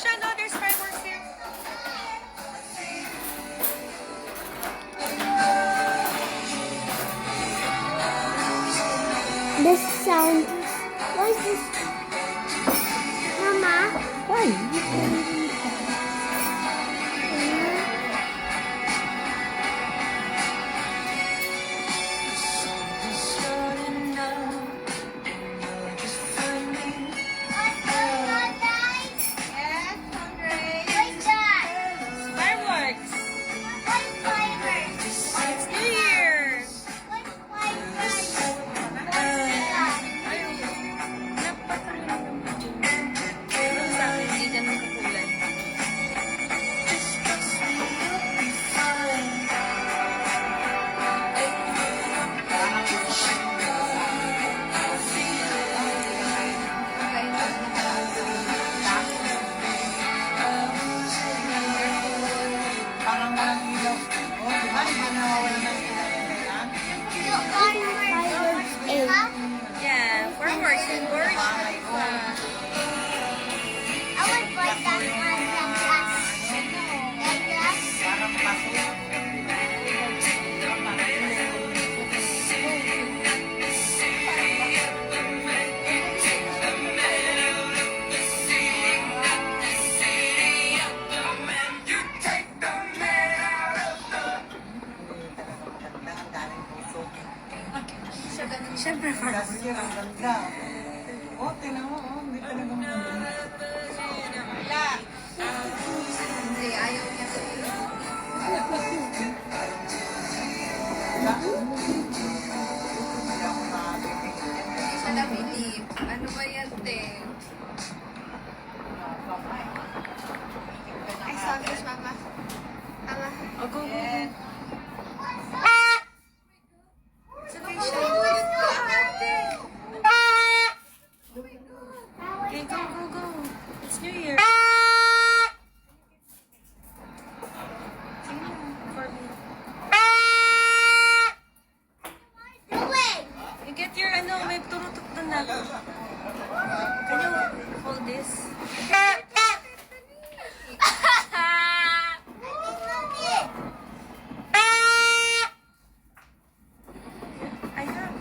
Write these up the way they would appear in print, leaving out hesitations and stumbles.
siya, no? There's fireworks here. This sound. What is this? Mama? Why? Yes, Andre. Fireworks. It's New Year. Pero sa akin, hindi ganun kakulay. Parang walang ilaw. Oh, di ba? Di ba nawawala ng ilaw? Fireworks egg. Yeah, fireworks and Burj. Parang paso. Ang daming puso. Siyempre, fireworks. Last year, ang ganda. Oh, tingnan mo, oh. Hindi talaga maganda. Hindi, ayaw niya. Hindi ako nakakibig. Hindi siya nabilib. Ano ba yan, te? Ay, sabi mama. Ama. O, go, go, go. Sabay siya. Okay, go, go, go. It's New Year. Sing for me. You get your, ano, may turutok doon na. Can you hold this?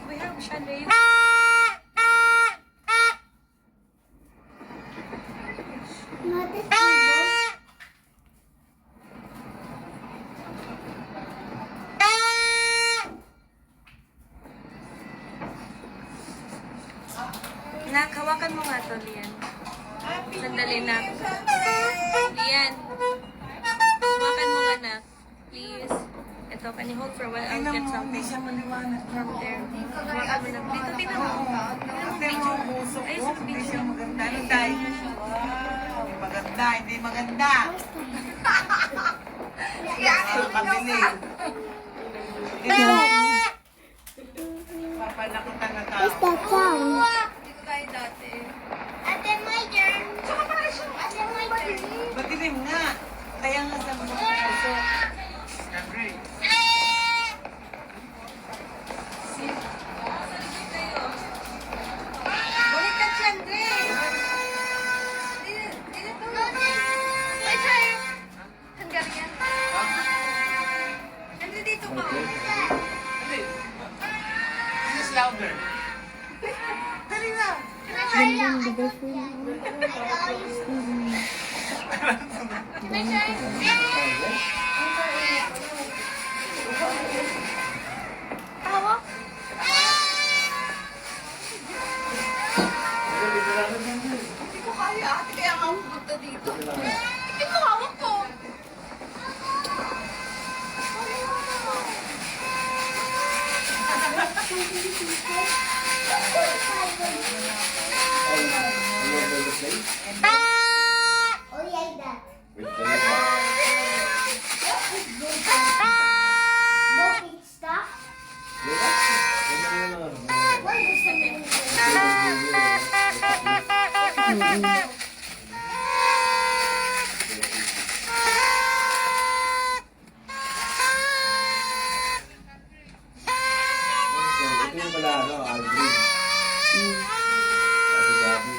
We have Shandae. Not the keyboard. Nak, hawakan mo nga to, Lian. Sandali na. Lian. Hawakan mo nga, nak. Please. Ito, can you hold for a while? I'll Tingnan get mo, hindi something siya maliwanag. from there. Hawakan mo na. Dito, tingnan mo. Tingnan mo ang puso Ay, ko. sa Hindi video. siya maganda. Ano tayo? Hindi maganda, hindi maganda. Nakakabili. Papanakutan na tao. What's that sound? Dito tayo dati. Madilim nga. Kaya nga sa mga puso. Siyempre. Balikan siya, Andre. Dito. Ay, tayo. Hungarian. Andre, dito ka. This is louder. Dali na. Tawa. Hindi ko kaya. Ate, kaya nga pupunta dito. Hindi ko hawak ko. Oh, yeah, that. Booking stuff. What is the Ito yung pala, ano, Aldrin. Abu Dhabi.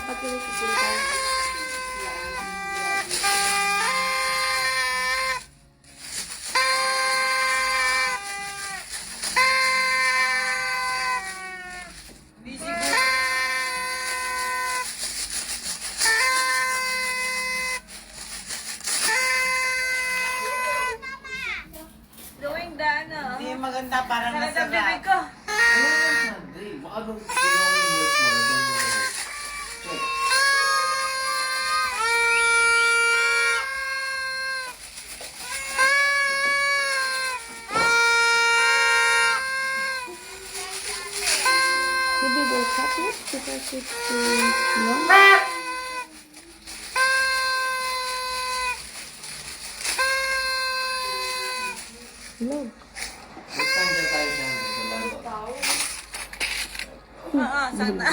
Dapat yun pupunta. Busy girl. Going down, Hindi maganda, parang Sarap ng bibig nasarap. ko. Ano yung Sunday? Baka nung tulungan yung milk mo, nandun yung check. Maybe the chocolate because it's no. Look. Next time dyan tayo siya sa London. Oo, sana.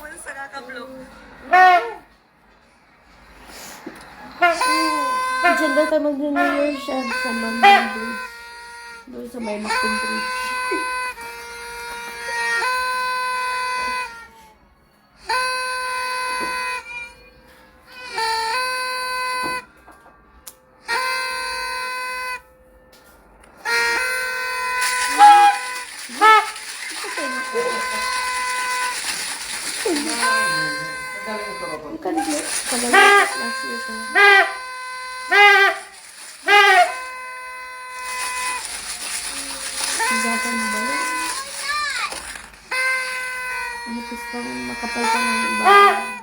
Wala sa kakablog. Diyan daw tayo mag-New Year siya sa London Bridge. Doon sa may Macon Bridge. Ang galing ito ito. Ang kaligit. Kaligit last year ko. Higasan mo ba yun? Ano gusto makapal ka ng iba?